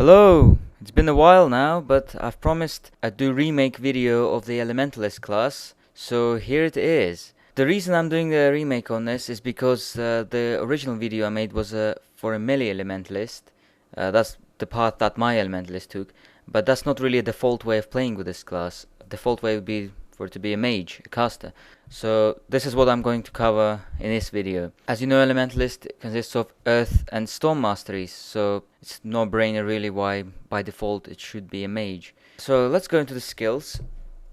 Hello! It's been a while now, but I've promised I'd do remake video of the Elementalist class, so here it is. The reason I'm doing the remake on this is because the original video I made was for a melee Elementalist. That's the path that my Elementalist took, but that's not really a default way of playing with this class. Default way would be for it to be a mage, a caster. So this is what I'm going to cover in this video. As you know, Elementalist consists of Earth and Storm masteries, so it's no brainer really why by default it should be a mage. So let's go into the skills.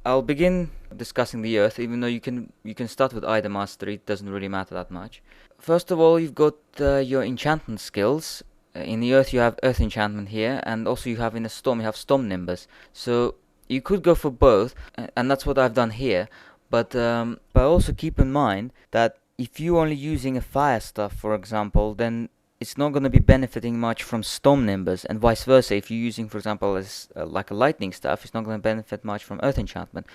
I'll begin discussing the Earth, even though you can start with either mastery, it doesn't really matter that much. First of all, you've got your enchantment skills. In the Earth you have Earth enchantment here, and also you have in the Storm, you have Storm Nimbus. So you could go for both, and that's what I've done here. But also keep in mind that if you're only using a fire stuff, for example, then it's not going to be benefiting much from Storm Nimbus, and vice versa. If you're using, for example, as like a lightning stuff, it's not going to benefit much from Earth enchantment.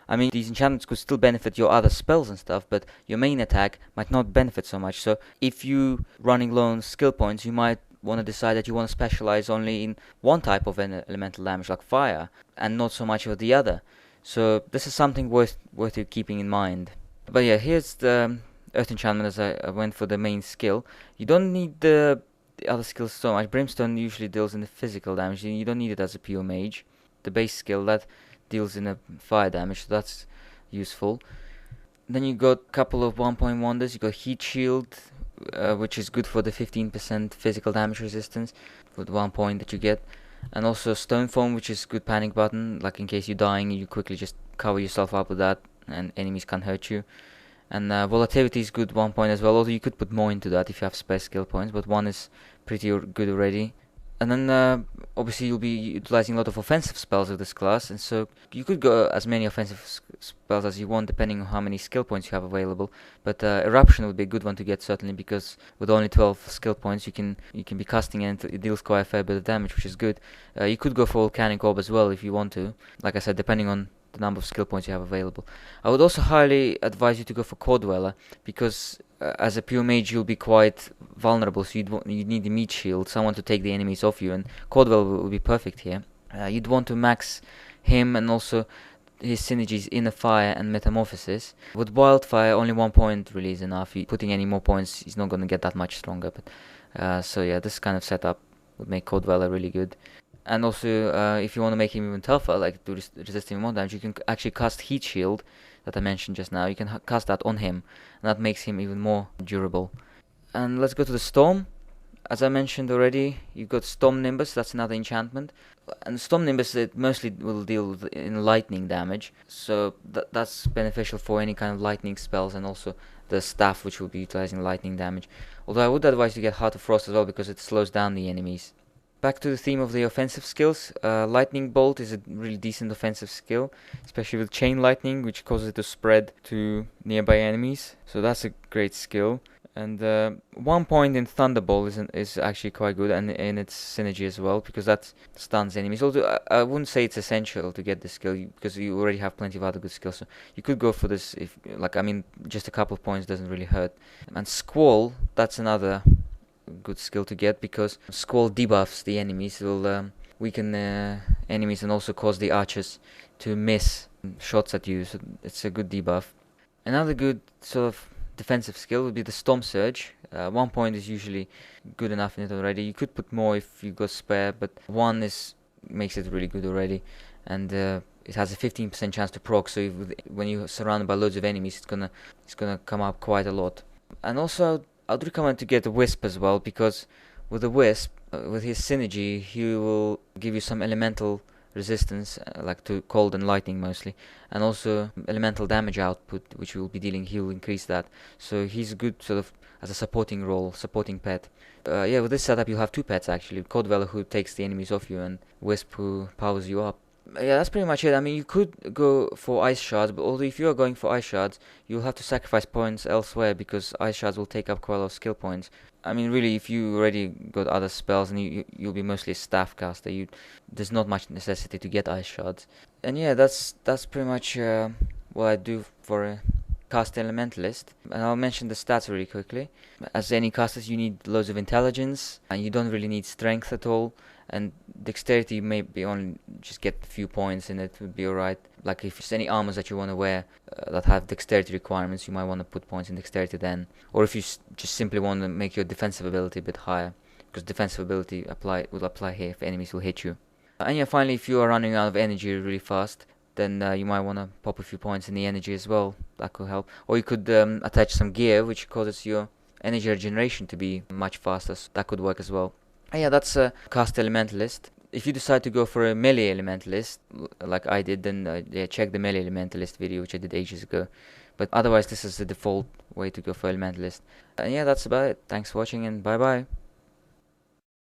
I mean, these enchantments could still benefit your other spells and stuff, but your main attack might not benefit so much. So if you running low on skill points, you might want to decide that you want to specialize only in one type of elemental damage, like fire, and not so much of the other. So this is something worth you keeping in mind. But yeah, here's the Earth enchantment as I went for the main skill. You don't need the other skills so much. Brimstone usually deals in the physical damage. You don't need it as a pure mage. The base skill that deals in the fire damage, so that's useful. Then you got a couple of 1-point wonders. You got Heat Shield, which is good for the 15% physical damage resistance with 1 point that you get. And also Stone Foam, which is good panic button, like in case you're dying, you quickly just cover yourself up with that and enemies can't hurt you. And Volatility is good 1 point as well, although you could put more into that if you have spare skill points, but 1 is pretty good already. And then obviously you'll be utilizing a lot of offensive spells of this class, and so you could go as many offensive spells as you want depending on how many skill points you have available. But Eruption would be a good one to get, certainly, because with only 12 skill points you can be casting and it deals quite a fair bit of damage, which is good. You could go for Volcanic Orb as well if you want to, like I said, depending on the number of skill points you have available. I would also highly advise you to go for Core Dweller, because as a pure mage you'll be quite vulnerable, so you'd need the meat shield, someone to take the enemies off you, and Core Dweller will be perfect here. You'd want to max him and also his synergies in the fire and metamorphosis. With Wildfire, only 1 point really is enough. Putting any more points, he's not going to get that much stronger. But so yeah, this kind of setup would make Core Dweller really good. And also, if you want to make him even tougher, like to resist even more damage, you can actually cast Heat Shield that I mentioned just now. You can cast that on him, and that makes him even more durable. And let's go to the Storm. As I mentioned already, you've got Storm Nimbus, that's another enchantment. And Storm Nimbus, it mostly will deal in lightning damage, so that's beneficial for any kind of lightning spells, and also the staff, which will be utilizing lightning damage. Although I would advise you to get Heart of Frost as well, because it slows down the enemies. Back to the theme of the offensive skills, Lightning Bolt is a really decent offensive skill, especially with Chain Lightning, which causes it to spread to nearby enemies, so that's a great skill. And 1 point in Thunderbolt is actually quite good, and in its synergy as well, because that stuns enemies. Although I wouldn't say it's essential to get this skill, because you already have plenty of other good skills, so you could go for this if, just a couple of points doesn't really hurt. And Squall, that's another good skill to get, because Squall debuffs the enemies. It will weaken the enemies and also cause the archers to miss shots at you, so it's a good debuff. Another good sort of defensive skill would be the Storm Surge. 1 point is usually good enough in it already. You could put more if you got spare, but 1 makes it really good already, and it has a 15% chance to proc, so when you're surrounded by loads of enemies, it's gonna come up quite a lot. And also I'd recommend to get a Wisp as well, because with the Wisp, with his synergy, he will give you some elemental resistance, like to cold and lightning mostly, and also elemental damage output, which will be dealing. He'll increase that, so he's good sort of as a supporting role, supporting pet. Yeah, with this setup you'll have 2 pets actually: Core Dweller, who takes the enemies off you, and Wisp, who powers you up. Yeah, that's pretty much it. I mean, you could go for Ice Shards, but although if you are going for Ice Shards, you'll have to sacrifice points elsewhere, because Ice Shards will take up quite a lot of skill points. I mean, really, if you already got other spells and you'll be mostly a staff caster, there's not much necessity to get Ice Shards. And yeah, that's pretty much what I do for a caster Elementalist. And I'll mention the stats really quickly. As any casters, you need loads of intelligence, and you don't really need strength at all. and dexterity maybe only just get a few points and it would be alright. Like if there's any armors that you want to wear that have dexterity requirements, you might want to put points in dexterity then. Or if you just simply want to make your defensive ability a bit higher, because defensive ability will apply here if enemies will hit you. And yeah, finally, if you are running out of energy really fast, then you might want to pop a few points in the energy as well. That could help. Or you could attach some gear, which causes your energy regeneration to be much faster. So that could work as well. And yeah, that's cast Elementalist. If you decide to go for a melee Elementalist, like I did, then yeah, check the melee Elementalist video, which I did ages ago. But otherwise, this is the default way to go for Elementalist. And yeah, that's about it. Thanks for watching, and bye bye.